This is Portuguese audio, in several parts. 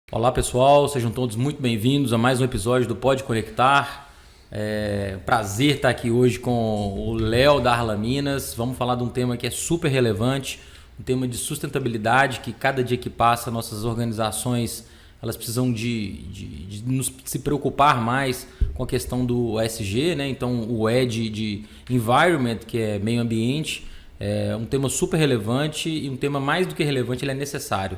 Olá pessoal, sejam todos muito bem-vindos a mais um episódio do Pode Conectar. Prazer estar aqui hoje com o Léo da Arla Minas. Vamos falar de um tema que é super relevante, um tema de sustentabilidade, que cada dia que passa nossas organizações elas precisam se preocupar mais com a questão do ESG, né? Então o E de Environment, que é meio ambiente, é um tema super relevante e um tema mais do que relevante, ele é necessário.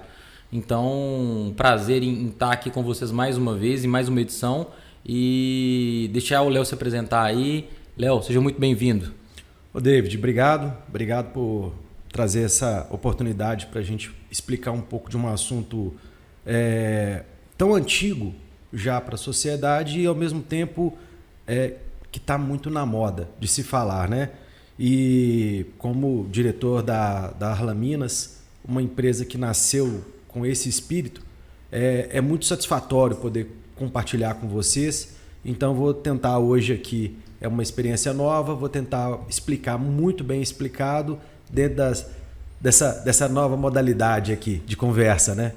Então, prazer em estar aqui com vocês mais uma vez, em mais uma edição. E deixar o Léo se apresentar aí. Léo, seja muito bem-vindo. Ô David, obrigado por trazer essa oportunidade para a gente explicar um pouco de um assunto tão antigo já para a sociedade e ao mesmo tempo que está muito na moda de se falar, né? E como diretor da Arla Minas, uma empresa que nasceu com esse espírito, é muito satisfatório poder compartilhar com vocês. Então vou tentar hoje aqui, é uma experiência nova, vou tentar explicar muito bem explicado dentro dessa nova modalidade aqui de conversa, né?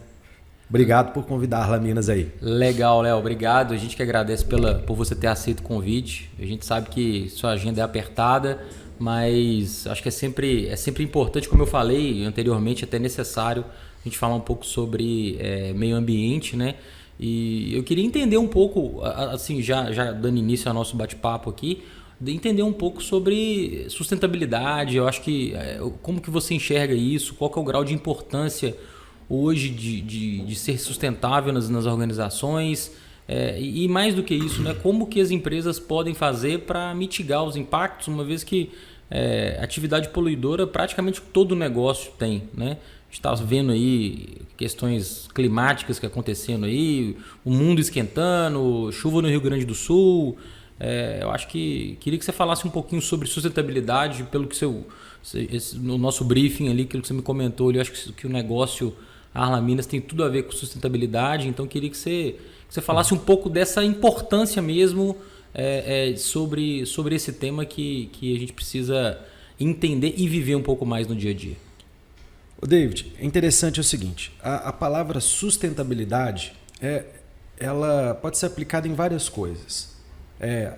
Obrigado por convidar a Arla Minas aí. Legal, Léo, obrigado. A gente que agradece por você ter aceito o convite. A gente sabe que sua agenda é apertada, mas acho que é sempre importante, como eu falei anteriormente, até necessário a gente falar um pouco sobre meio ambiente, né? E eu queria entender um pouco, assim, já dando início ao nosso bate-papo aqui, de entender um pouco sobre sustentabilidade. Eu acho que como que você enxerga isso, qual que é o grau de importância hoje de ser sustentável nas organizações, e mais do que isso, né? Como que as empresas podem fazer para mitigar os impactos, uma vez que atividade poluidora praticamente todo negócio tem, né? A gente está vendo aí questões climáticas que acontecendo aí, o mundo esquentando, chuva no Rio Grande do Sul. Eu acho que queria que você falasse um pouquinho sobre sustentabilidade, pelo que no nosso briefing ali, aquilo que você me comentou, eu acho que o negócio Arla Minas tem tudo a ver com sustentabilidade, então queria que você falasse um pouco dessa importância mesmo sobre esse tema que a gente precisa entender e viver um pouco mais no dia a dia. O David, é interessante o seguinte, a palavra sustentabilidade ela pode ser aplicada em várias coisas.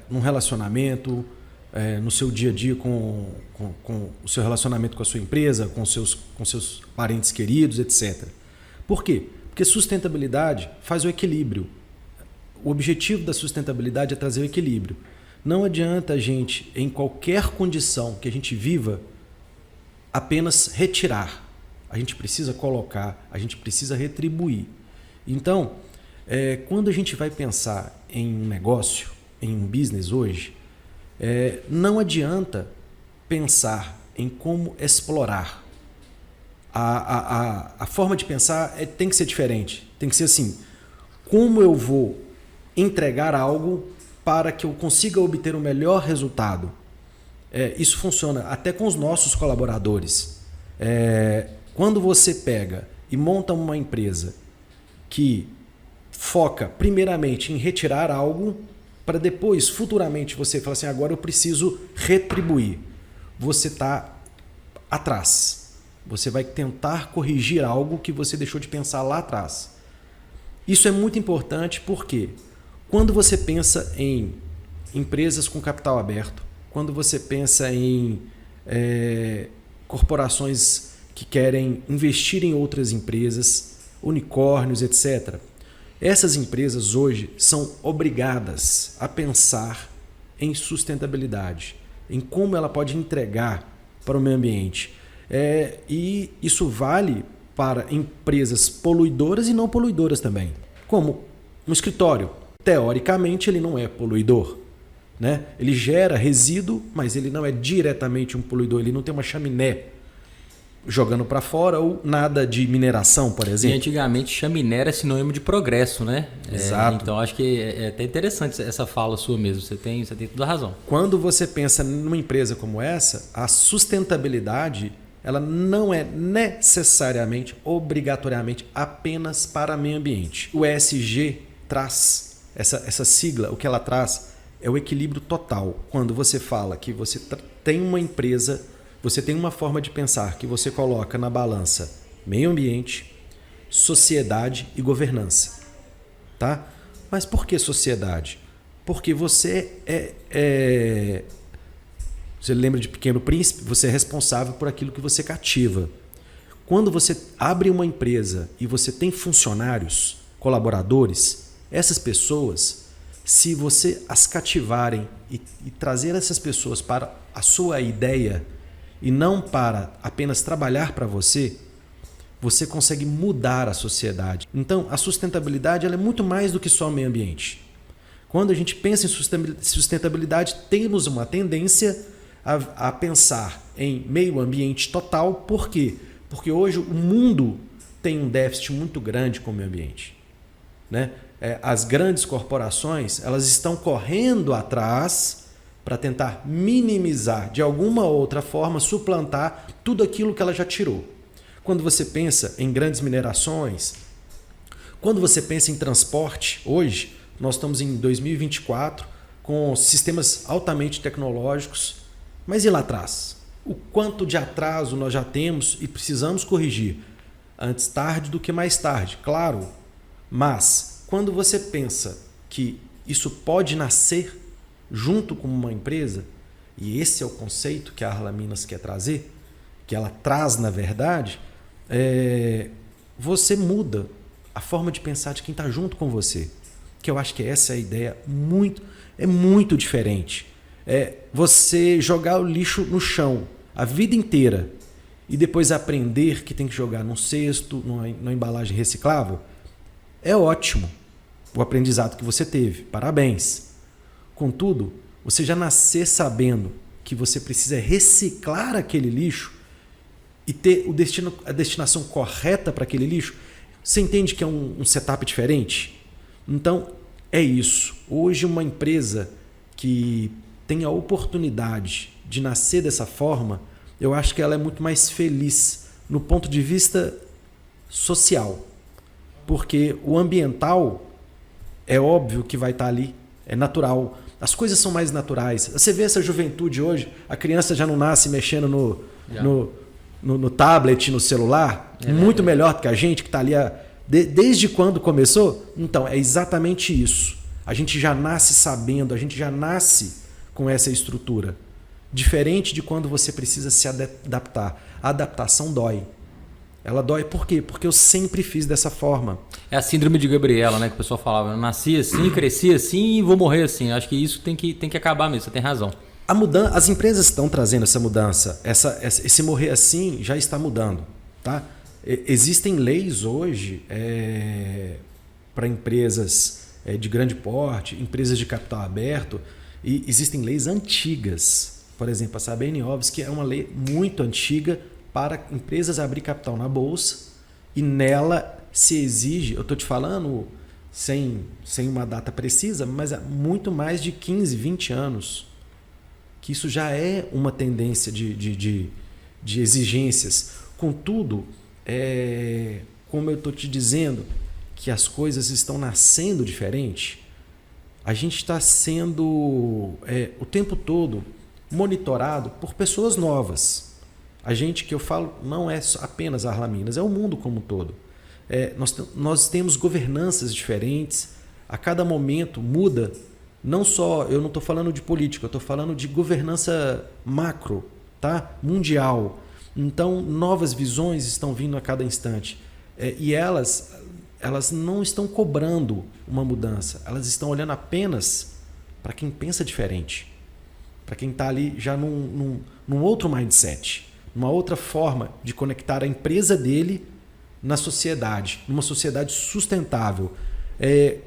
Num relacionamento, no seu dia a dia com o seu relacionamento com a sua empresa, com seus parentes queridos, etc. Por quê? Porque sustentabilidade faz o equilíbrio. O objetivo da sustentabilidade é trazer o equilíbrio. Não adianta a gente, em qualquer condição que a gente viva, apenas retirar. A gente precisa colocar, a gente precisa retribuir. Então, quando a gente vai pensar em um negócio, em um business hoje, não adianta pensar em como explorar. A forma de pensar tem que ser diferente. Tem que ser assim, como eu vou entregar algo para que eu consiga obter o melhor resultado. Isso funciona até com os nossos colaboradores. Quando você pega e monta uma empresa que foca primeiramente em retirar algo, para depois, futuramente, você falar assim, agora eu preciso retribuir. Você está atrás. Você vai tentar corrigir algo que você deixou de pensar lá atrás. Isso é muito importante porque quando você pensa em empresas com capital aberto, quando você pensa em corporações que querem investir em outras empresas, unicórnios, etc. Essas empresas hoje são obrigadas a pensar em sustentabilidade, em como ela pode entregar para o meio ambiente. E isso vale para empresas poluidoras e não poluidoras também. Como um escritório, teoricamente ele não é poluidor, né? Ele gera resíduo, mas ele não é diretamente um poluidor, ele não tem uma chaminé jogando para fora ou nada de mineração, por exemplo. E antigamente chaminé era sinônimo de progresso, né? Exato. Então acho que é até interessante essa fala sua mesmo, você tem toda a razão. Quando você pensa numa empresa como essa, a sustentabilidade ela não é necessariamente, obrigatoriamente, apenas para meio ambiente. O ESG traz, essa sigla, o que ela traz é o equilíbrio total. Quando você fala que você tem uma empresa, você tem uma forma de pensar que você coloca na balança meio ambiente, sociedade e governança. tá? Mas por que sociedade? Porque você você lembra de Pequeno Príncipe? Você é responsável por aquilo que você cativa. Quando você abre uma empresa e você tem funcionários, colaboradores, essas pessoas, se você as cativarem e trazer essas pessoas para a sua ideia e não para apenas trabalhar para você, você consegue mudar a sociedade. Então, a sustentabilidade ela é muito mais do que só o meio ambiente. Quando a gente pensa em sustentabilidade, temos uma tendência a pensar em meio ambiente total. Por quê? Porque hoje o mundo tem um déficit muito grande com o meio ambiente, né? As grandes corporações elas estão correndo atrás para tentar minimizar, de alguma outra forma, suplantar tudo aquilo que ela já tirou. Quando você pensa em grandes minerações, quando você pensa em transporte, hoje nós estamos em 2024 com sistemas altamente tecnológicos, mas e lá atrás? O quanto de atraso nós já temos e precisamos corrigir? Antes tarde do que mais tarde, claro. Mas quando você pensa que isso pode nascer junto com uma empresa, e esse é o conceito que a Arla Minas quer trazer, que ela traz na verdade, você muda a forma de pensar de quem está junto com você. Que eu acho que essa é a ideia muito diferente. Você jogar o lixo no chão a vida inteira e depois aprender que tem que jogar num cesto, numa embalagem reciclável, é ótimo o aprendizado que você teve. Parabéns. Contudo, você já nascer sabendo que você precisa reciclar aquele lixo e ter a destinação correta para aquele lixo, você entende que é um setup diferente? Então, é isso. Hoje, uma empresa que tem a oportunidade de nascer dessa forma, eu acho que ela é muito mais feliz no ponto de vista social. Porque o ambiental é óbvio que vai estar ali, é natural. As coisas são mais naturais. Você vê essa juventude hoje, a criança já não nasce mexendo no tablet, no celular, muito melhor do que a gente que está ali desde quando começou. Então, é exatamente isso. A gente já nasce sabendo, a gente já nasce com essa estrutura. Diferente de quando você precisa se adaptar. A adaptação dói. Ela dói por quê? Porque eu sempre fiz dessa forma. É a síndrome de Gabriela, né? Que o pessoal falava, eu nasci assim, cresci assim e vou morrer assim. Acho que isso tem que acabar mesmo, você tem razão. As empresas estão trazendo essa mudança. Esse morrer assim já está mudando. Tá? Existem leis hoje para empresas de grande porte, empresas de capital aberto, e existem leis antigas. Por exemplo, a Sarbanes-Oxley é uma lei muito antiga para empresas abrir capital na bolsa, e nela se exige, eu estou te falando sem uma data precisa, mas há muito mais de 15, 20 anos, que isso já é uma tendência de exigências. Contudo, como eu estou te dizendo que as coisas estão nascendo diferente, a gente está sendo o tempo todo monitorado por pessoas novas. A gente, que eu falo, não é apenas a Arla Minas, é o mundo como um todo. Nós temos governanças diferentes, a cada momento muda. Não só, eu não estou falando de política, eu estou falando de governança macro, tá? Mundial. Então, novas visões estão vindo a cada instante. E elas não estão cobrando uma mudança, elas estão olhando apenas para quem pensa diferente, para quem está ali já num outro mindset, numa outra forma de conectar a empresa dele na sociedade, numa sociedade sustentável.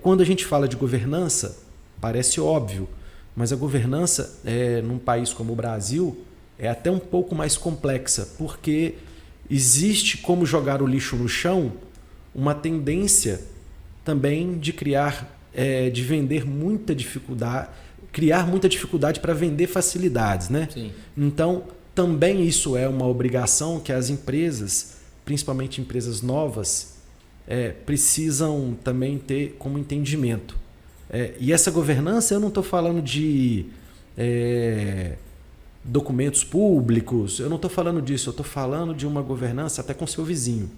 Quando a gente fala de governança, parece óbvio, mas a governança num país como o Brasil é até um pouco mais complexa, porque existe, como jogar o lixo no chão, uma tendência também de de vender muita dificuldade, criar muita dificuldade para vender facilidades, né? Sim. Então, também isso é uma obrigação que as empresas, principalmente empresas novas, precisam também ter como entendimento. E essa governança, eu não estou falando de documentos públicos, eu não estou falando disso, eu estou falando de uma governança até com seu vizinho.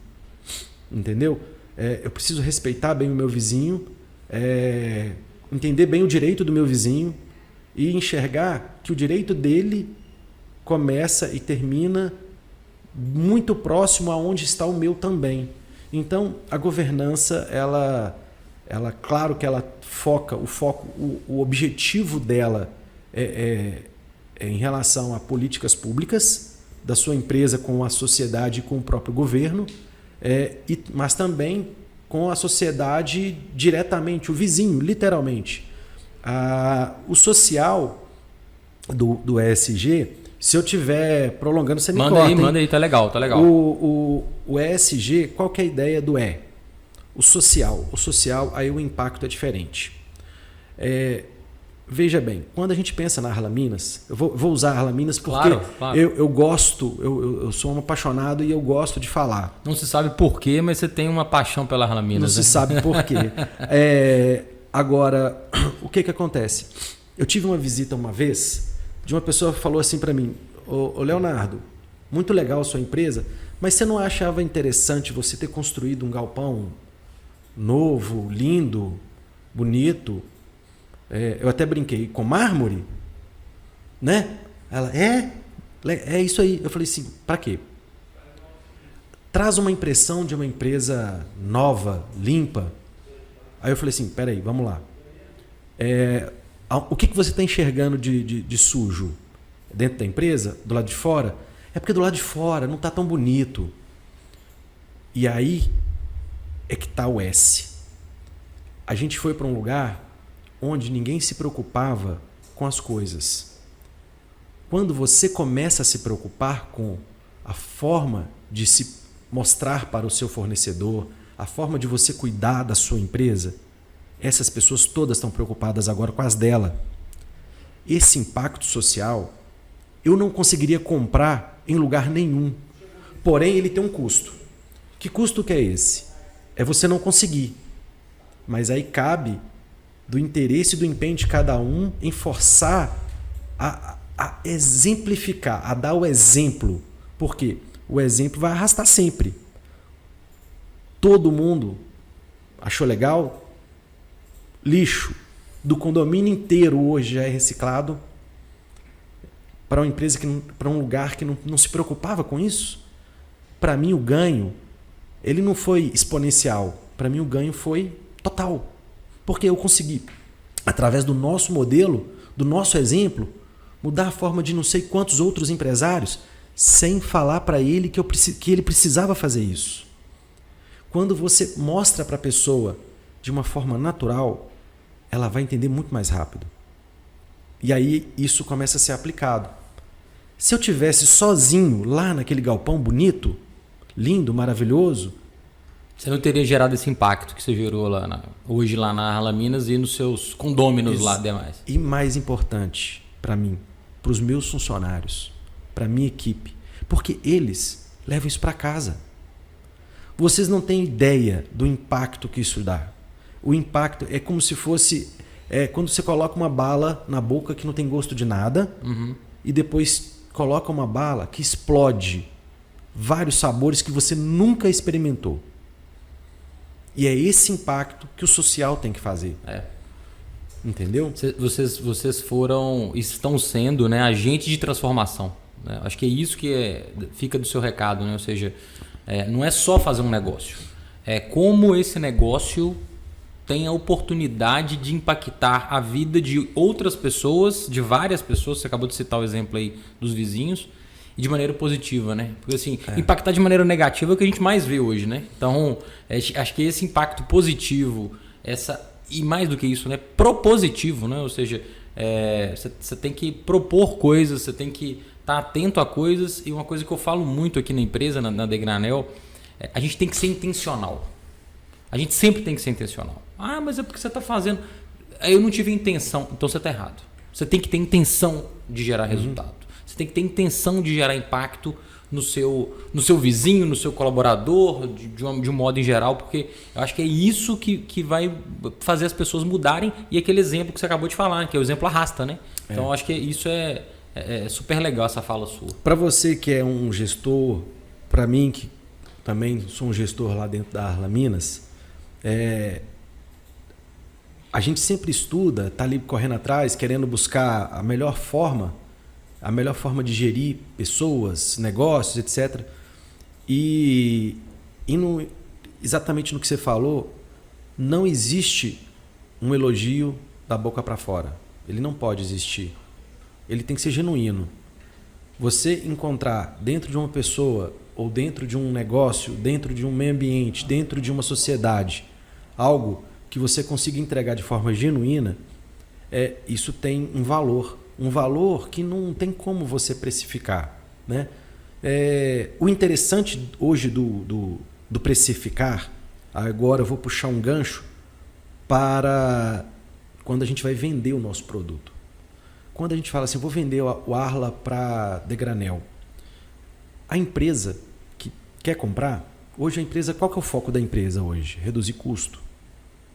Entendeu? Eu preciso respeitar bem o meu vizinho, entender bem o direito do meu vizinho e enxergar que o direito dele começa e termina muito próximo aonde está o meu também. Então, a governança, ela claro que ela o objetivo dela é em relação a políticas públicas da sua empresa com a sociedade e com o próprio governo, mas também com a sociedade diretamente, o vizinho, literalmente. O social do ESG, se eu estiver prolongando, você me corta. Manda aí, tá legal. O ESG, qual que é a ideia do E? O social, aí o impacto é diferente. Veja bem, quando a gente pensa na Arla Minas, eu vou usar a Arla Minas porque claro. eu gosto, eu sou um apaixonado e eu gosto de falar. Não se sabe por quê, mas você tem uma paixão pela Arla Minas. Não se sabe por quê. Agora, o que acontece? Eu tive uma visita uma vez de uma pessoa que falou assim para mim: ô Leonardo, muito legal a sua empresa, mas você não achava interessante você ter construído um galpão novo, lindo, bonito? Eu até brinquei, com mármore? Né? Ela, é isso aí. Eu falei assim, para quê? Traz uma impressão de uma empresa nova, limpa. Aí eu falei assim, peraí, vamos lá. O que você está enxergando de sujo? Dentro da empresa? Do lado de fora? É porque do lado de fora não está tão bonito. E aí é que está o S. A gente foi para um lugar onde ninguém se preocupava com as coisas. Quando você começa a se preocupar com a forma de se mostrar para o seu fornecedor, a forma de você cuidar da sua empresa, essas pessoas todas estão preocupadas agora com as dela. Esse impacto social eu não conseguiria comprar em lugar nenhum. Porém, ele tem um custo. Que custo que é esse? É você não conseguir. Mas aí cabe do interesse e do empenho de cada um em forçar a exemplificar, a dar o exemplo. Porque o exemplo vai arrastar sempre. Todo mundo achou legal? Lixo do condomínio inteiro hoje já é reciclado para uma empresa, para um lugar que não se preocupava com isso. Para mim o ganho, ele não foi exponencial. Para mim o ganho foi total. Porque eu consegui, através do nosso modelo, do nosso exemplo, mudar a forma de não sei quantos outros empresários, sem falar para ele que ele precisava fazer isso. Quando você mostra para a pessoa de uma forma natural, ela vai entender muito mais rápido. E aí isso começa a ser aplicado. Se eu tivesse sozinho lá naquele galpão bonito, lindo, maravilhoso, você não teria gerado esse impacto que você gerou hoje lá na Arla Minas e nos seus condôminos lá demais. E mais importante para mim, para os meus funcionários, para a minha equipe, porque eles levam isso para casa. Vocês não têm ideia do impacto que isso dá. O impacto é como se fosse quando você coloca uma bala na boca que não tem gosto de nada, e depois coloca uma bala que explode vários sabores que você nunca experimentou. E é esse impacto que o social tem que fazer. Entendeu? Vocês estão sendo, né, agentes de transformação. Né? Acho que é isso que fica do seu recado. Né? Ou seja, não é só fazer um negócio. É como esse negócio tem a oportunidade de impactar a vida de outras pessoas, de várias pessoas. Você acabou de citar o exemplo aí dos vizinhos. E de maneira positiva, né? Porque assim, impactar de maneira negativa é o que a gente mais vê hoje, né? Então, acho que esse impacto positivo, e mais do que isso, né? Propositivo, né? Ou seja, você tem que propor coisas, você tem que estar atento a coisas. E uma coisa que eu falo muito aqui na empresa, na Degranel, a gente tem que ser intencional. A gente sempre tem que ser intencional. Ah, mas é porque você está fazendo... Eu não tive intenção. Então você está errado. Você tem que ter intenção de gerar resultado. Você tem que ter intenção de gerar impacto no seu vizinho, no seu colaborador, de um modo em geral, porque eu acho que é isso que vai fazer as pessoas mudarem. E aquele exemplo que você acabou de falar, que é o exemplo arrasta, né? Então eu acho que isso é super legal, essa fala sua. Para você que é um gestor, para mim que também sou um gestor lá dentro da Arla Minas, a gente sempre estuda, está ali correndo atrás, querendo buscar a melhor forma de gerir pessoas, negócios, etc. E exatamente no que você falou, não existe um elogio da boca para fora. Ele não pode existir. Ele tem que ser genuíno. Você encontrar dentro de uma pessoa ou dentro de um negócio, dentro de um meio ambiente, dentro de uma sociedade, algo que você consiga entregar de forma genuína, isso tem um valor que não tem como você precificar, né? O interessante hoje do precificar, agora eu vou puxar um gancho para quando a gente vai vender o nosso produto. Quando a gente fala assim, vou vender o Arla para Degranel, a empresa que quer comprar, hoje a empresa, qual que é o foco da empresa hoje? Reduzir custo.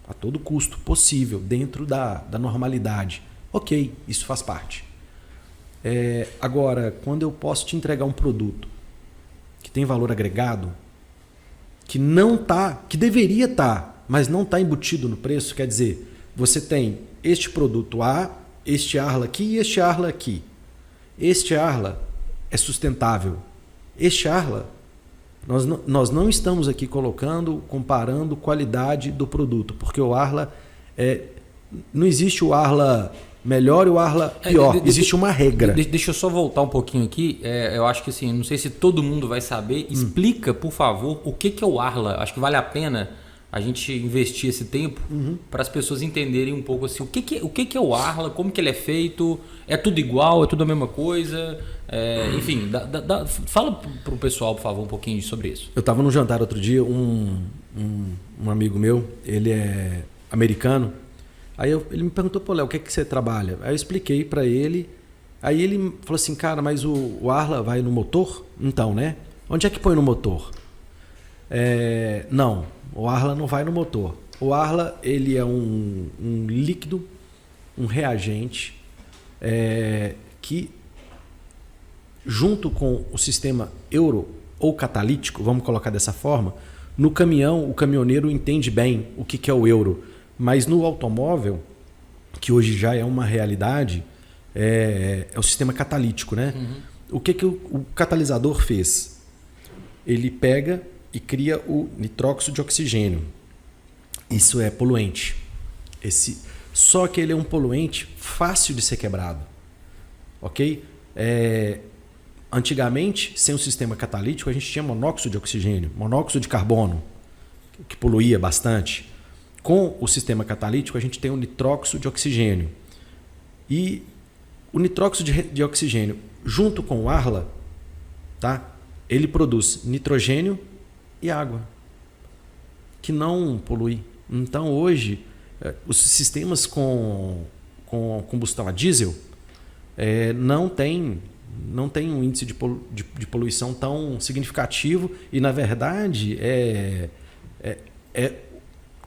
A todo custo possível, dentro da normalidade. Ok, isso faz parte. Agora, quando eu posso te entregar um produto que tem valor agregado, que não tá, que deveria estar, mas não está embutido no preço, quer dizer, você tem este produto A, este Arla aqui e este Arla aqui. Este Arla é sustentável. Este Arla, nós não estamos aqui comparando qualidade do produto, porque o Arla não existe o Arla melhor e o Arla pior. Existe uma regra. Deixa eu só voltar um pouquinho aqui. Eu acho que assim, não sei se todo mundo vai saber. Explica, por favor, o que é o Arla. Acho que vale a pena a gente investir esse tempo para as pessoas entenderem um pouco assim, o que é o Arla, como que ele é feito, é tudo igual, é tudo a mesma coisa, enfim, fala para o pessoal, por favor, um pouquinho sobre isso. Eu estava num jantar outro dia, um amigo meu, ele é americano, aí ele me perguntou, pô, Léo, o que você trabalha? Aí eu expliquei para ele, aí ele falou assim, cara, mas o Arla vai no motor? Então, né? Onde é que põe no motor? Não. O Arla não vai no motor. O Arla, ele é um líquido, um reagente, que junto com o sistema euro ou catalítico, vamos colocar dessa forma, no caminhão o caminhoneiro entende bem o que é o euro, mas no automóvel, que hoje já é uma realidade, é o sistema catalítico, né? O que o catalisador fez? Ele pega e cria o nitróxido de oxigênio. Isso é poluente. Só que ele é um poluente fácil de ser quebrado. Ok? Antigamente, sem o sistema catalítico, a gente tinha monóxido de oxigênio, monóxido de carbono, que poluía bastante. Com o sistema catalítico, a gente tem o nitróxido de oxigênio. E o nitróxido de oxigênio, junto com o Arla, tá? Ele produz nitrogênio e água, que não polui. Então, hoje, os sistemas com combustão a diesel não tem um índice de poluição tão significativo e, na verdade, é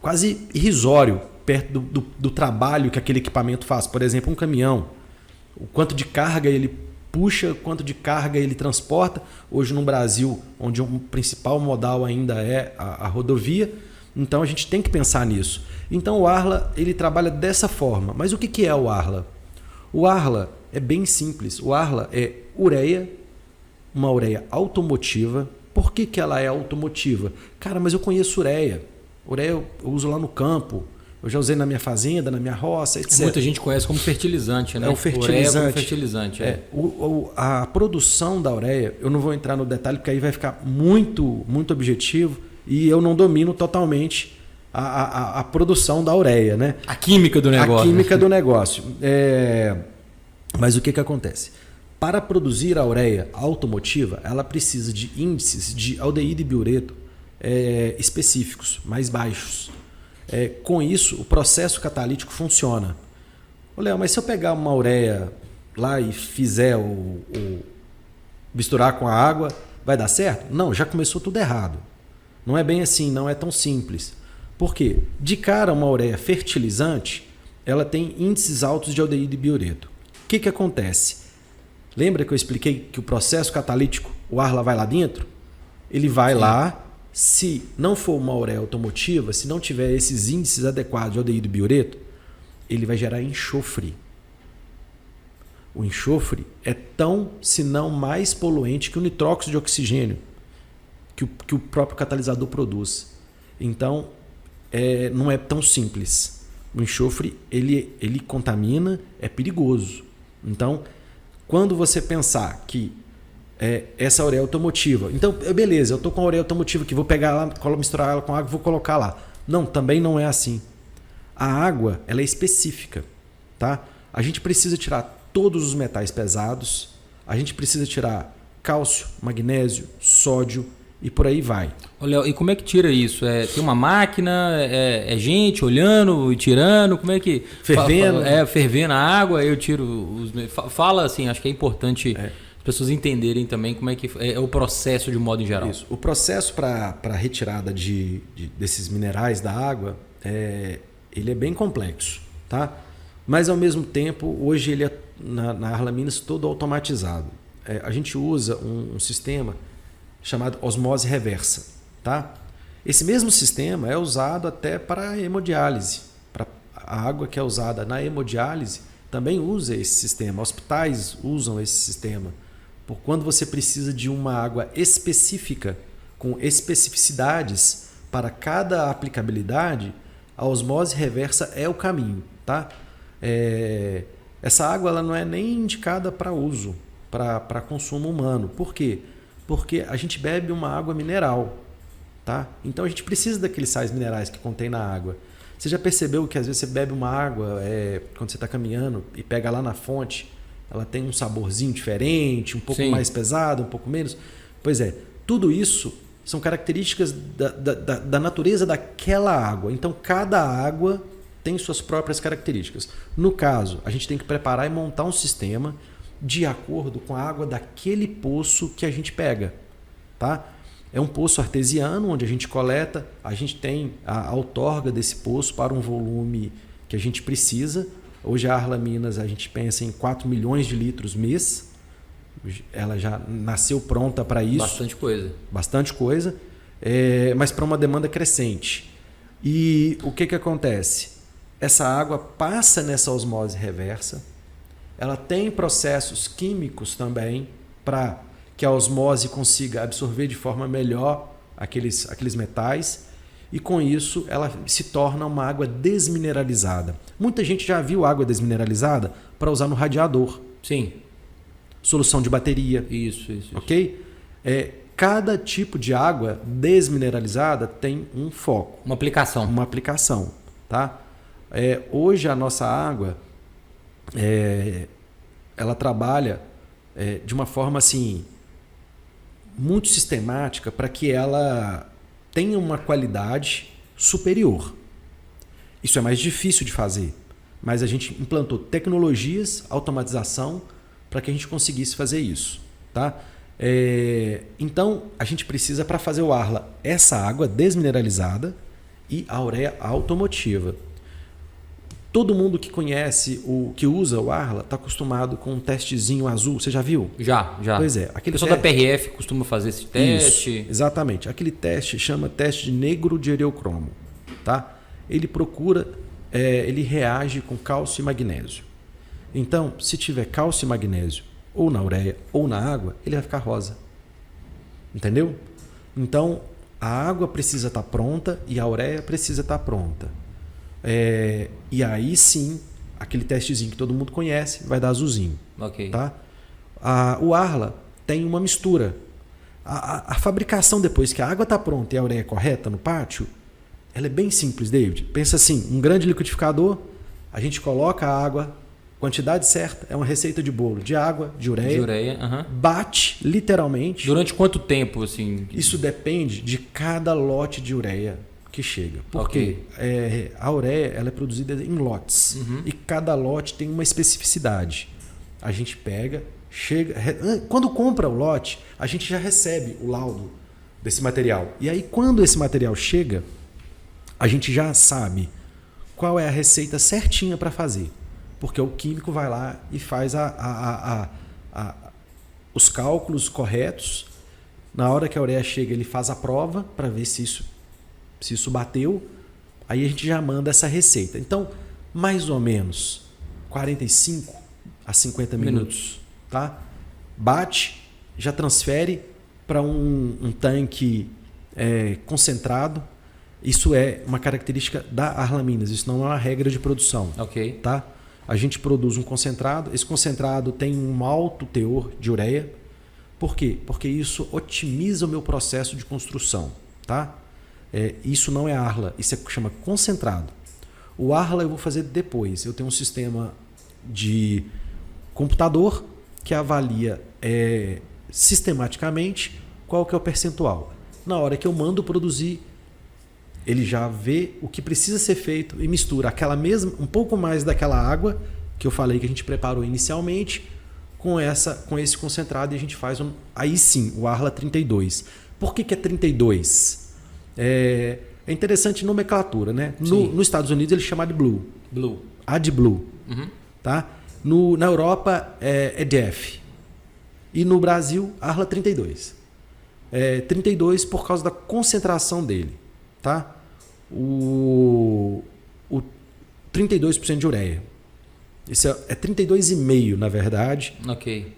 quase irrisório perto do trabalho que aquele equipamento faz. Por exemplo, um caminhão, o quanto de carga ele puxa, quanto de carga ele transporta. Hoje no Brasil, onde o principal modal ainda é a rodovia, então a gente tem que pensar nisso. Então o Arla, ele trabalha dessa forma. Mas o que é o Arla? O Arla é bem simples. O Arla é ureia, uma ureia automotiva. Por que ela é automotiva? Cara, mas eu conheço ureia. Ureia eu uso lá no campo. Eu já usei na minha fazenda, na minha roça, etc. Muita gente conhece como fertilizante, né? É o fertilizante. Ureia como fertilizante. A produção da ureia, eu não vou entrar no detalhe, porque aí vai ficar muito, muito objetivo e eu não domino totalmente a produção da ureia, né? A química do negócio. A química do negócio. Mas o que acontece? Para produzir a ureia automotiva, ela precisa de índices de aldeído e biureto específicos, mais baixos. Com isso, o processo catalítico funciona. Ô, Léo, mas se eu pegar uma ureia lá e fizer misturar com a água, vai dar certo? Não, já começou tudo errado. Não é bem assim, não é tão simples. Por quê? De cara, uma ureia fertilizante, ela tem índices altos de aldeído e biureto. O que acontece? Lembra que eu expliquei que o processo catalítico, o Arla vai lá dentro? Ele vai lá. Se não for uma ureia automotiva, se não tiver esses índices adequados de aldeído e biureto, ele vai gerar enxofre. O enxofre é tão, se não mais poluente que o nitróxido de oxigênio que o próprio catalisador produz. Então, não é tão simples. O enxofre, ele contamina, é perigoso. Então, quando você pensar que essa ureia automotiva... Então, beleza, eu estou com a ureia automotiva aqui, vou pegar lá, misturar ela com água e vou colocar lá. Não, também não é assim. A água, ela é específica. Tá? A gente precisa tirar todos os metais pesados, a gente precisa tirar cálcio, magnésio, sódio e por aí vai. Léo, e como é que tira isso? Tem uma máquina, é gente olhando e tirando? Como é que... Fervendo. Fervendo a água, eu tiro os... Fala assim, acho que é importante as pessoas entenderem também como é que é o processo de modo em geral. Isso. O processo para retirada desses minerais da água, ele é bem complexo, tá? Mas, ao mesmo tempo, hoje ele na Arla Minas todo automatizado. A gente usa um sistema chamado osmose reversa. Tá? Esse mesmo sistema é usado até para a hemodiálise. A água que é usada na hemodiálise também usa esse sistema. Hospitais usam esse sistema. Por quando você precisa de uma água específica, com especificidades para cada aplicabilidade, a osmose reversa é o caminho. Tá? Essa água ela não é nem indicada para uso, para consumo humano. Por quê? Porque a gente bebe uma água mineral. Tá? Então a gente precisa daqueles sais minerais que contém na água. Você já percebeu que às vezes você bebe uma água quando você está caminhando e pega lá na fonte, ela tem um saborzinho diferente, um pouco mais pesado, um pouco menos? Pois é, tudo isso são características da natureza daquela água. Então cada água tem suas próprias características. No caso, a gente tem que preparar e montar um sistema de acordo com a água daquele poço que a gente pega. Tá? É um poço artesiano onde a gente coleta, a gente tem a outorga desse poço para um volume que a gente precisa. Hoje a Arla Minas a gente pensa em 4 milhões de litros mês. Ela já nasceu pronta para isso. Bastante coisa. Bastante coisa, mas para uma demanda crescente. E o que acontece? Essa água passa nessa osmose reversa, ela tem processos químicos também para que a osmose consiga absorver de forma melhor aqueles metais e com isso ela se torna uma água desmineralizada. Muita gente já viu água desmineralizada para usar no radiador. Sim. Solução de bateria. Isso. Ok? Cada tipo de água desmineralizada tem um foco. Uma aplicação. Tá? Hoje a nossa água ela trabalha de uma forma assim muito sistemática para que ela tenha uma qualidade superior. Isso é mais difícil de fazer, mas a gente implantou tecnologias, automatização para que a gente conseguisse fazer isso. Tá? Então a gente precisa, para fazer o Arla, essa água desmineralizada e a ureia automotiva. Todo mundo que conhece, que usa o Arla, está acostumado com um testezinho azul. Você já viu? Já. Pois é. O pessoal da PRF costuma fazer esse teste. Isso, exatamente. Aquele teste chama teste de negro de ereocromo. Tá? Ele ele reage com cálcio e magnésio. Então, se tiver cálcio e magnésio ou na ureia ou na água, ele vai ficar rosa. Entendeu? Então, a água precisa estar pronta e a ureia precisa estar pronta. E aí sim, aquele testezinho que todo mundo conhece vai dar azulzinho. Ok. Tá? O Arla tem uma mistura. A fabricação depois que a água está pronta e a ureia é correta no pátio, ela é bem simples, David. Pensa assim, um grande liquidificador, a gente coloca a água, quantidade certa, é uma receita de bolo de água, de ureia. Bate literalmente. Durante quanto tempo? Assim? Isso depende de cada lote de ureia que chega. Porque a ureia ela é produzida em lotes. E cada lote tem uma especificidade. A gente pega, quando compra o lote, a gente já recebe o laudo desse material. E aí, quando esse material chega, a gente já sabe qual é a receita certinha para fazer. Porque o químico vai lá e faz os cálculos corretos. Na hora que a ureia chega, ele faz a prova para ver se isso bateu. Aí a gente já manda essa receita. Então, mais ou menos 45 a 50 minutos. Tá? Bate, já transfere para um tanque concentrado. Isso é uma característica da Arla Minas, isso não é uma regra de produção. Ok. Tá? A gente produz um concentrado, esse concentrado tem um alto teor de ureia. Por quê? Porque isso otimiza o meu processo de construção. Tá? Isso não é Arla, isso chama concentrado. O Arla eu vou fazer depois. Eu tenho um sistema de computador que avalia sistematicamente qual que é o percentual. Na hora que eu mando produzir, ele já vê o que precisa ser feito e mistura um pouco mais daquela água que eu falei que a gente preparou inicialmente com esse concentrado e a gente faz aí sim o Arla 32. Por que é 32? É interessante nomenclatura, né? Nos Estados Unidos ele chama de Blue. AdBlue. Uhum. Tá? Na Europa é DF. E no Brasil, Arla 32. 32 por causa da concentração dele. Tá? O 32% de ureia. Isso é 32,5% na verdade. Ok.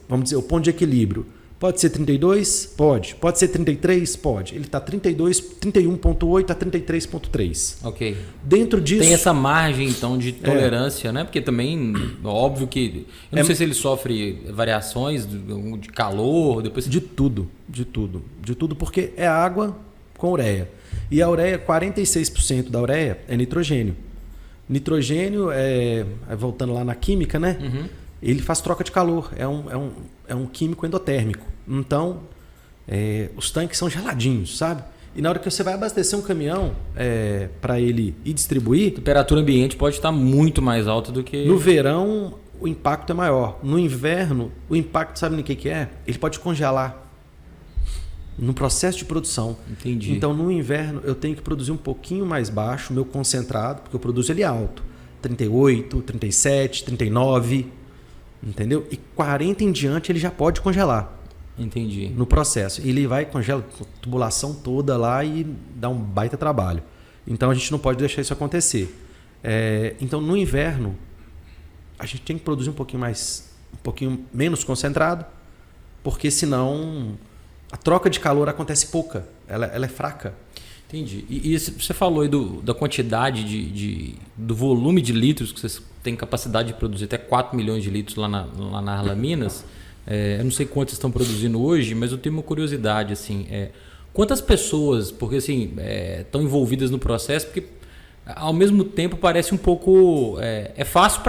Vamos dizer, o ponto de equilíbrio. Pode ser 32? Pode. Pode ser 33? Pode. Ele está 31,8 a 33,3. Ok. Dentro disso... Tem essa margem, então, de tolerância, né? Porque também, óbvio que... Eu não sei se ele sofre variações de calor, depois... De tudo, porque é água com ureia. E a ureia, 46% da ureia é nitrogênio. Nitrogênio, voltando lá na química, né? Uhum. Ele faz troca de calor, é um químico endotérmico. Então, os tanques são geladinhos, sabe? E na hora que você vai abastecer um caminhão para ele ir distribuir... A temperatura ambiente pode estar muito mais alta do que... No verão, o impacto é maior. No inverno, o impacto, sabe no que é? Ele pode congelar no processo de produção. Entendi. Então, no inverno, eu tenho que produzir um pouquinho mais baixo, meu concentrado, porque eu produzo ele alto. 38, 37, 39... Entendeu? E 40 em diante ele já pode congelar. Entendi. No processo. E ele vai congela a tubulação toda lá e dá um baita trabalho. Então a gente não pode deixar isso acontecer. Então no inverno a gente tem que produzir um pouquinho menos concentrado, porque senão a troca de calor acontece pouca. Ela é fraca. Entendi. E você falou aí da quantidade do volume de litros que vocês têm capacidade de produzir, até 4 milhões de litros lá na Arla Minas. Eu não sei quantos estão produzindo hoje, mas eu tenho uma curiosidade. Assim, quantas pessoas, porque assim, estão envolvidas no processo, porque ao mesmo tempo parece um pouco... É fácil,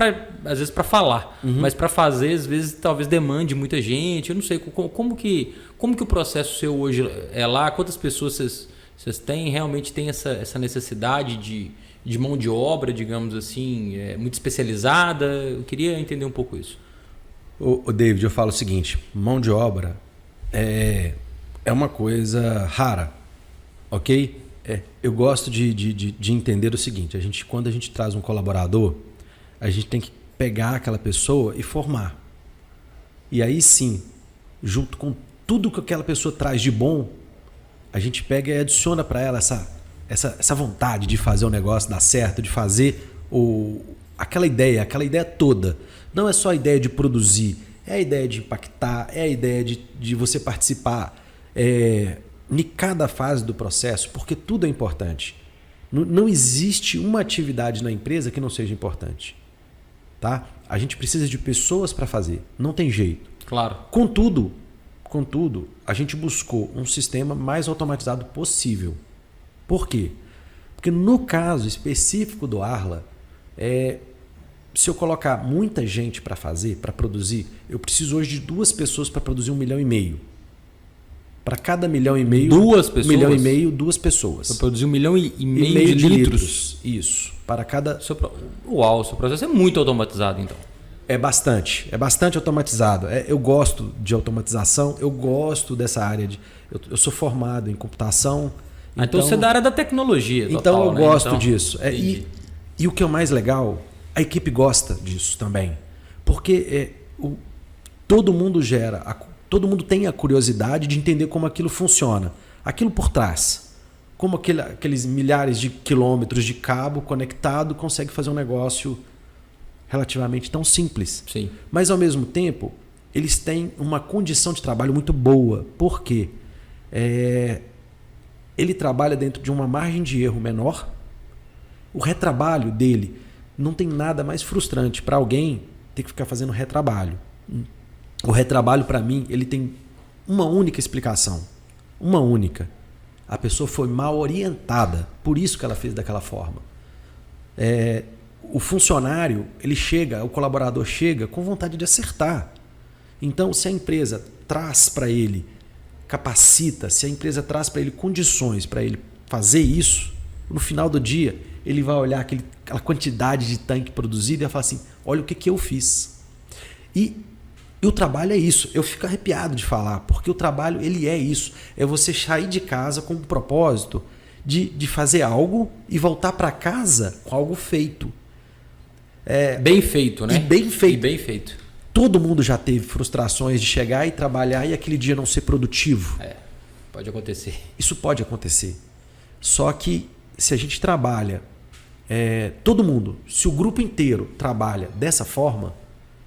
às vezes, para falar, mas para fazer, às vezes, talvez demande muita gente. Eu não sei como que o processo seu hoje é lá, quantas pessoas vocês realmente têm essa necessidade de mão de obra, digamos assim, muito especializada? Eu queria entender um pouco isso. O David, eu falo o seguinte, mão de obra é uma coisa rara, ok? Eu gosto de entender o seguinte, quando a gente traz um colaborador, a gente tem que pegar aquela pessoa e formar. E aí sim, junto com tudo que aquela pessoa traz de bom, a gente pega e adiciona para ela essa vontade de fazer o negócio dar certo, de fazer aquela ideia toda. Não é só a ideia de produzir, é a ideia de impactar, é a ideia de você participar em cada fase do processo, porque tudo é importante. Não existe uma atividade na empresa que não seja importante. Tá? A gente precisa de pessoas para fazer, não tem jeito. Claro. Contudo, a gente buscou um sistema mais automatizado possível. Por quê? Porque no caso específico do Arla, se eu colocar muita gente para fazer, para produzir, eu preciso hoje de 2 pessoas para produzir 1,5 milhão. Para cada 1,5 milhão, 2 pessoas? 1,5 milhão, 2 pessoas. Para produzir 1,5 milhão de litros? Isso. Para cada... Uau, o seu processo é muito automatizado, então. É bastante automatizado. Eu gosto de automatização, eu gosto dessa área eu sou formado em computação. Então você é da área da tecnologia. Então eu gosto então, disso. E o que é o mais legal, a equipe gosta disso também. Porque todo mundo tem a curiosidade de entender como aquilo funciona. Aquilo por trás. como aqueles milhares de quilômetros de cabo conectado consegue fazer um negócio relativamente tão simples. Sim. Mas, ao mesmo tempo, eles têm uma condição de trabalho muito boa. Por quê? Ele trabalha dentro de uma margem de erro menor. O retrabalho dele não tem nada mais frustrante para alguém ter que ficar fazendo retrabalho. O retrabalho, para mim, ele tem uma única explicação. Uma única. A pessoa foi mal orientada. Por isso que ela fez daquela forma. O funcionário, o colaborador chega com vontade de acertar. Então, se a empresa traz para ele, capacita, se a empresa traz para ele condições para ele fazer isso, no final do dia, ele vai olhar aquela quantidade de tanque produzido e vai falar assim, olha o que eu fiz. E o trabalho é isso. Eu fico arrepiado de falar, porque o trabalho ele é isso. É você sair de casa com o propósito de fazer algo e voltar para casa com algo feito. Bem feito, né? E bem feito. E bem feito. Todo mundo já teve frustrações de chegar e trabalhar e aquele dia não ser produtivo. Pode acontecer. Isso pode acontecer. Só que se a gente trabalha, todo mundo, se o grupo inteiro trabalha dessa forma,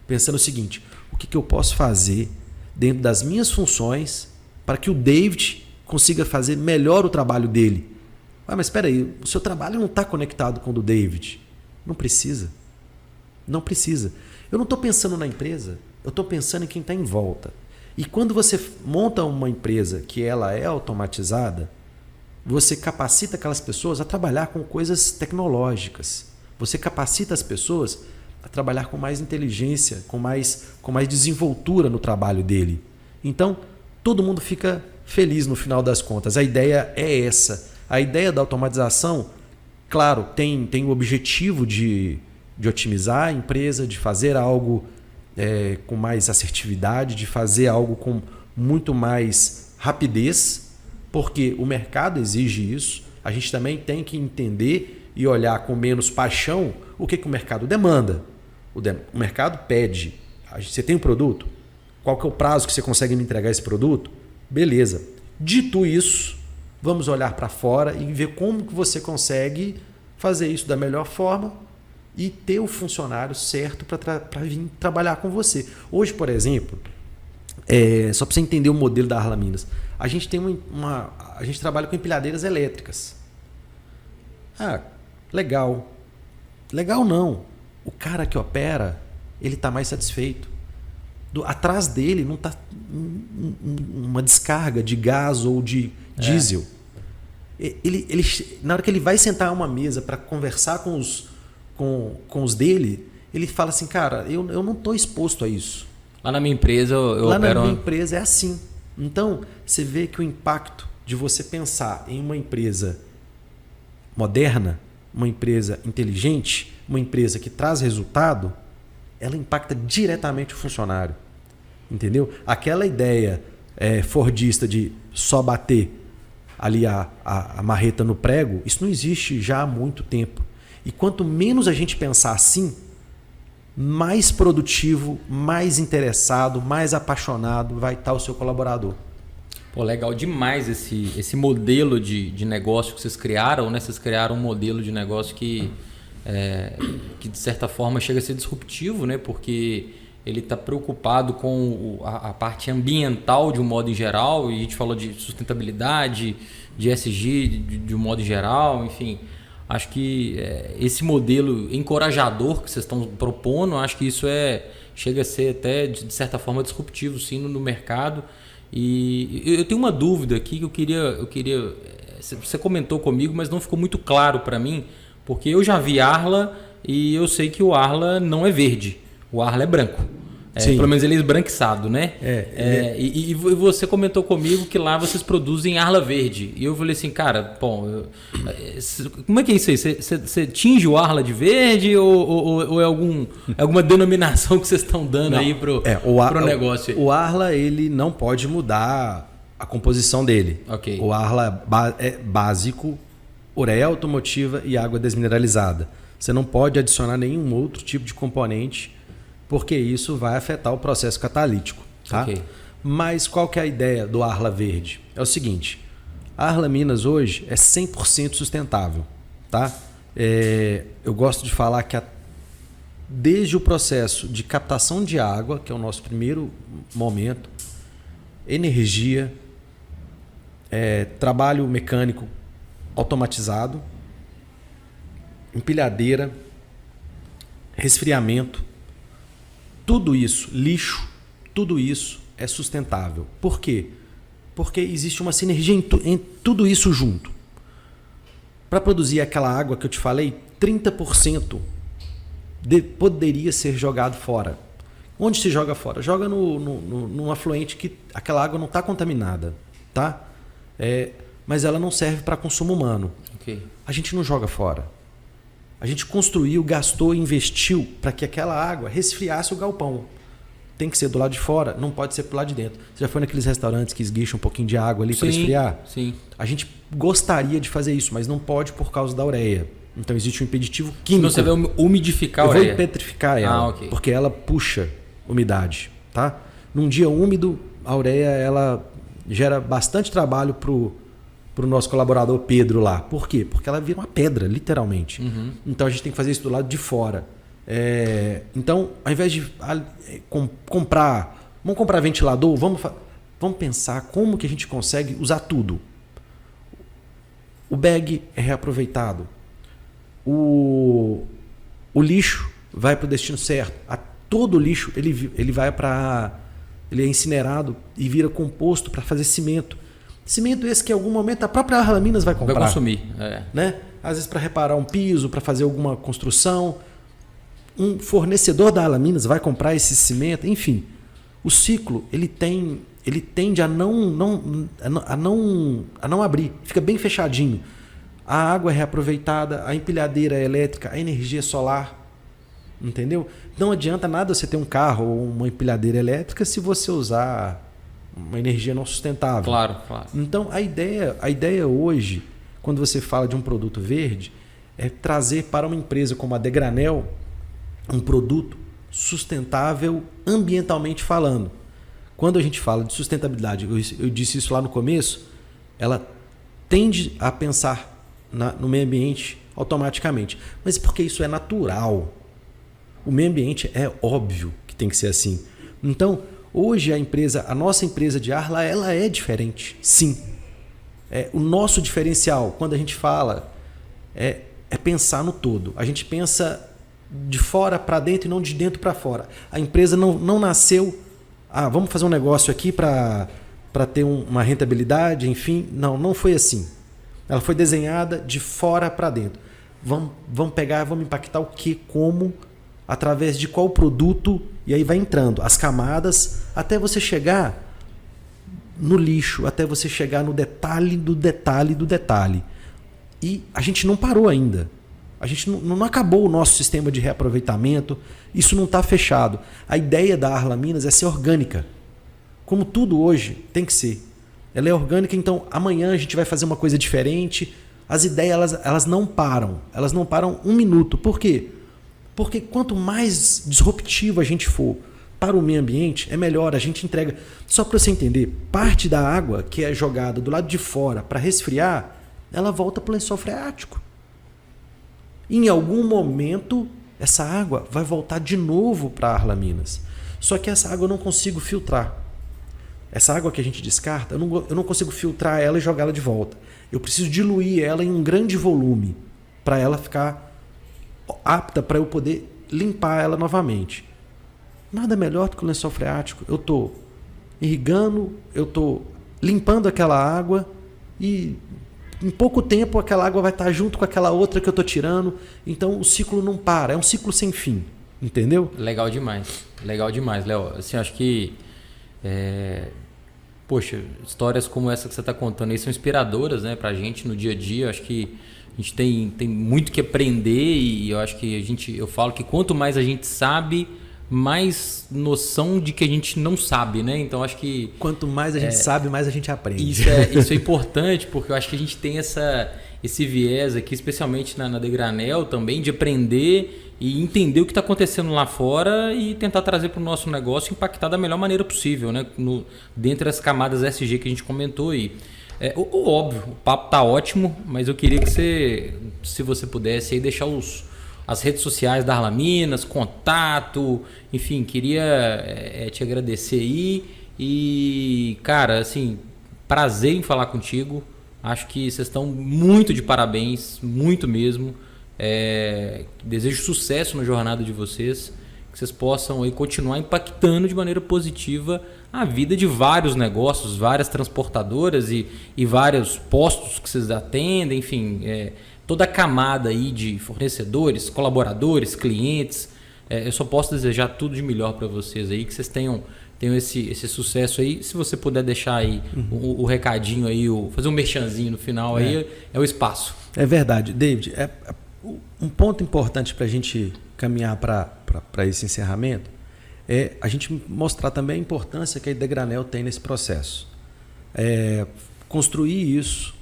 pensando o seguinte, o que eu posso fazer dentro das minhas funções para que o David consiga fazer melhor o trabalho dele? Mas espera aí, o seu trabalho não está conectado com o do David. Não precisa. Não precisa. Eu não estou pensando na empresa, eu estou pensando em quem está em volta. E quando você monta uma empresa que ela é automatizada, você capacita aquelas pessoas a trabalhar com coisas tecnológicas. Você capacita as pessoas a trabalhar com mais inteligência, com mais desenvoltura no trabalho dele. Então, todo mundo fica feliz no final das contas. A ideia é essa. A ideia da automatização, claro, tem o objetivo de otimizar a empresa, de fazer algo com mais assertividade, de fazer algo com muito mais rapidez, porque o mercado exige isso. A gente também tem que entender e olhar com menos paixão o que o mercado demanda. O mercado pede. Você tem um produto? Qual que é o prazo que você consegue me entregar esse produto? Beleza. Dito isso, vamos olhar para fora e ver como que você consegue fazer isso da melhor forma e ter o funcionário certo para vir trabalhar com você. Hoje, por exemplo, só para você entender o modelo da Arla Minas, a gente tem a gente trabalha com empilhadeiras elétricas. Legal. Legal não. O cara que opera, ele está mais satisfeito. Atrás dele não está uma descarga de gás ou de diesel. Ele, na hora que ele vai sentar a uma mesa para conversar com os dele, ele fala assim, cara, eu não estou exposto a isso. Lá na minha empresa Lá na minha empresa é assim. Então, você vê que o impacto de você pensar em uma empresa moderna, uma empresa inteligente, uma empresa que traz resultado, ela impacta diretamente o funcionário. Entendeu? Aquela ideia fordista de só bater ali a marreta no prego, isso não existe já há muito tempo. E quanto menos a gente pensar assim, mais produtivo, mais interessado, mais apaixonado vai estar o seu colaborador. Pô, legal demais esse modelo de negócio que vocês criaram, né? Vocês criaram um modelo de negócio que de certa forma chega a ser disruptivo, né? Porque ele está preocupado com a parte ambiental de um modo em geral, e a gente falou de sustentabilidade, de ESG de um modo em geral, enfim. Acho que esse modelo encorajador que vocês estão propondo, acho que isso chega a ser até, de certa forma, disruptivo sim, no mercado. E eu tenho uma dúvida aqui que eu queria você comentou comigo, mas não ficou muito claro para mim, porque eu já vi Arla e eu sei que o Arla não é verde, o Arla é branco. Pelo menos ele é esbranquiçado, né? E você comentou comigo que lá vocês produzem Arla verde. E eu falei assim, cara, bom, como é que é isso aí? Você tinge o Arla de verde ou é alguma denominação que vocês estão dando aí pro negócio? O Arla, ele não pode mudar a composição dele. Okay. O Arla é básico, ureia automotiva e água desmineralizada. Você não pode adicionar nenhum outro tipo de componente, porque isso vai afetar o processo catalítico. Tá? Okay. Mas qual que é a ideia do Arla Verde? É o seguinte, A Arla Minas hoje é 100% sustentável, tá? Eu gosto de falar que desde o processo de captação de água, que é o nosso primeiro momento, energia, trabalho mecânico automatizado, empilhadeira, resfriamento, tudo isso, lixo, tudo isso é sustentável. Por quê? Porque existe uma sinergia em tudo isso junto. Para produzir aquela água que eu te falei, 30% poderia ser jogado fora. Onde se joga fora? Joga num afluente que aquela água não está contaminada, tá? Mas ela não serve para consumo humano. Okay. A gente não joga fora. A gente construiu, gastou, investiu para que aquela água resfriasse o galpão. Tem que ser do lado de fora, não pode ser pro lado de dentro. Você já foi naqueles restaurantes que esguicham um pouquinho de água ali para esfriar? Sim. A gente gostaria de fazer isso, mas não pode por causa da ureia. Então existe um impeditivo químico. Senão você vai umidificar a ureia. Eu vou ureia. petrificar ela, okay. Porque ela puxa umidade, tá? Num dia úmido, a ureia ela gera bastante trabalho pro nosso colaborador Pedro lá. Por quê? Porque ela vira uma pedra, literalmente. Uhum. Então a gente tem que fazer isso do lado de fora. Então, ao invés de comprar, vamos comprar ventilador, vamos pensar como que a gente consegue usar tudo. O bag é reaproveitado. O lixo vai para o destino certo. Todo o lixo ele vai para... Ele é incinerado e vira composto para fazer cimento. Cimento esse que em algum momento a própria Arla Minas vai comprar. Vai consumir. Né? Às vezes para reparar um piso, para fazer alguma construção. Um fornecedor da Arla Minas vai comprar esse cimento. Enfim, o ciclo ele tende a não abrir. Fica bem fechadinho. A água é reaproveitada, a empilhadeira elétrica, a energia solar. Entendeu? Não adianta nada você ter um carro ou uma empilhadeira elétrica se você usar uma energia não sustentável. Claro. Então, a ideia hoje, quando você fala de um produto verde, é trazer para uma empresa como a Degranel um produto sustentável ambientalmente falando. Quando a gente fala de sustentabilidade, eu disse isso lá no começo, ela tende a pensar no meio ambiente automaticamente. Mas porque isso é natural. O meio ambiente é óbvio que tem que ser assim. Então, hoje a nossa empresa de Arla, ela é diferente, sim. O nosso diferencial, quando a gente fala, é pensar no todo. A gente pensa de fora para dentro e não de dentro para fora. A empresa não nasceu, vamos fazer um negócio aqui para ter uma rentabilidade, enfim. Não foi assim. Ela foi desenhada de fora para dentro. Vamos pegar, vamos impactar o que, como, através de qual produto, e aí vai entrando as camadas até você chegar no lixo, até você chegar no detalhe do detalhe do detalhe. E a gente não parou ainda. A gente não acabou o nosso sistema de reaproveitamento, isso não está fechado. A ideia da Arla Minas é ser orgânica. Como tudo hoje tem que ser. Ela é orgânica, então amanhã a gente vai fazer uma coisa diferente. As ideias elas não param. Elas não param um minuto. Por quê? Porque quanto mais disruptivo a gente for para o meio ambiente, é melhor. A gente entrega... Só para você entender, parte da água que é jogada do lado de fora para resfriar, ela volta para o lençol freático. Em algum momento, essa água vai voltar de novo para a Arla Minas. Só que essa água eu não consigo filtrar. Essa água que a gente descarta, eu não consigo filtrar ela e jogá-la de volta. Eu preciso diluir ela em um grande volume para ela ficar apta para eu poder limpar ela novamente. Nada melhor do que o lençol freático. Eu estou irrigando, eu estou limpando aquela água e em pouco tempo aquela água vai estar junto com aquela outra que eu estou tirando. Então o ciclo não para, é um ciclo sem fim. Entendeu? Legal demais, Léo. Assim, acho que histórias como essa que você está contando aí são inspiradoras, né, pra gente no dia a dia. Acho que a gente tem muito que aprender e eu acho que eu falo que quanto mais a gente sabe, mais noção de que a gente não sabe, né? Então acho que... Quanto mais a gente sabe, mais a gente aprende. Isso é importante, porque eu acho que a gente tem esse viés aqui, especialmente na Degranel também, de aprender e entender o que está acontecendo lá fora e tentar trazer para o nosso negócio e impactar da melhor maneira possível, né? Dentro das camadas SG que a gente comentou. E O óbvio, o papo tá ótimo, mas eu queria que você, se você pudesse aí deixar as redes sociais da Arla Minas, contato, enfim, queria te agradecer aí e, cara, assim, prazer em falar contigo. Acho que vocês estão muito de parabéns, muito mesmo. Desejo sucesso na jornada de vocês, que vocês possam aí continuar impactando de maneira positiva a vida de vários negócios, várias transportadoras e vários postos que vocês atendem, enfim, toda a camada aí de fornecedores, colaboradores, clientes. Eu só posso desejar tudo de melhor para vocês aí, que vocês tenham esse sucesso aí. Se você puder deixar aí o recadinho aí, fazer um merchanzinho no final aí, é o espaço. É verdade. David, um ponto importante para a gente caminhar para esse encerramento é a gente mostrar também a importância que a Degranel tem nesse processo. Construir isso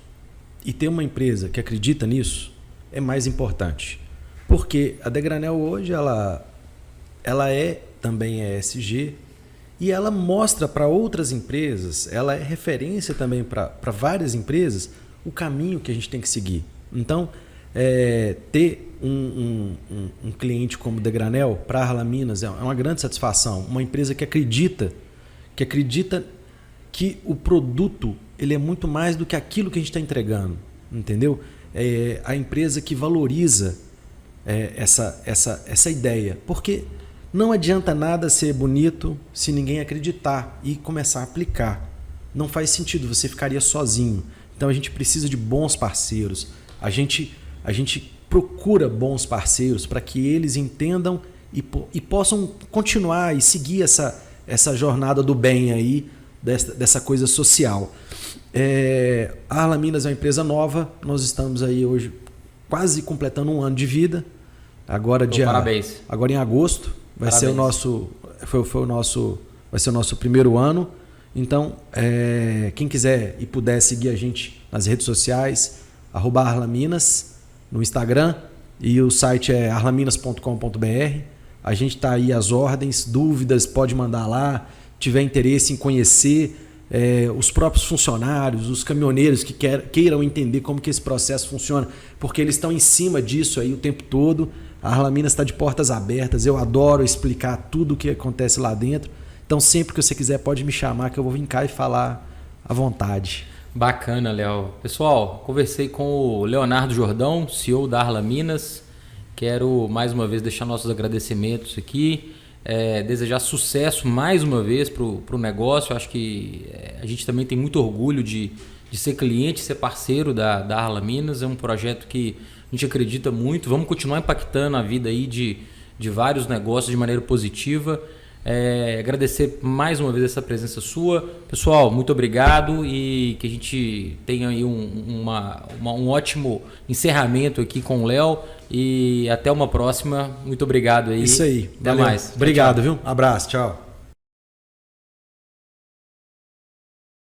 e ter uma empresa que acredita nisso é mais importante. Porque a Degranel hoje ela também é ESG e ela mostra para outras empresas, ela é referência também para várias empresas o caminho que a gente tem que seguir. Então, ter um cliente como Degranel para a Arla Minas é uma grande satisfação. Uma empresa que acredita que o produto ele é muito mais do que aquilo que a gente está entregando, entendeu? A empresa que valoriza essa ideia, porque não adianta nada ser bonito se ninguém acreditar e começar a aplicar. Não faz sentido, você ficaria sozinho. Então a gente precisa de bons parceiros. A gente procura bons parceiros para que eles entendam e possam continuar e seguir essa jornada do bem aí, dessa coisa social. A Arla Minas é uma empresa nova, nós estamos aí hoje quase completando 1 ano de vida. Parabéns. Agora em agosto vai ser vai ser o nosso primeiro ano. Então, quem quiser e puder seguir a gente nas redes sociais, @ArlaMinas no Instagram, e o site é arlaminas.com.br. A gente está aí às ordens, dúvidas, pode mandar lá. Tiver interesse em conhecer os próprios funcionários, os caminhoneiros que queiram entender como que esse processo funciona, porque eles estão em cima disso aí o tempo todo. A Arla Minas está de portas abertas, eu adoro explicar tudo o que acontece lá dentro. Então sempre que você quiser pode me chamar que eu vou vir cá e falar à vontade. Bacana, Léo. Pessoal, conversei com o Leonardo Jordão, CEO da Arla Minas. Quero mais uma vez deixar nossos agradecimentos aqui. Desejar sucesso mais uma vez para o negócio. Acho que a gente também tem muito orgulho de ser cliente, ser parceiro da Arla Minas. É um projeto que a gente acredita muito. Vamos continuar impactando a vida aí de vários negócios de maneira positiva. Agradecer mais uma vez essa presença sua. Pessoal, muito obrigado e que a gente tenha aí um ótimo encerramento aqui com o Léo e até uma próxima. Muito obrigado aí. Isso aí. Até Valeu. mais. Obrigado, tchau. viu? Abraço, tchau.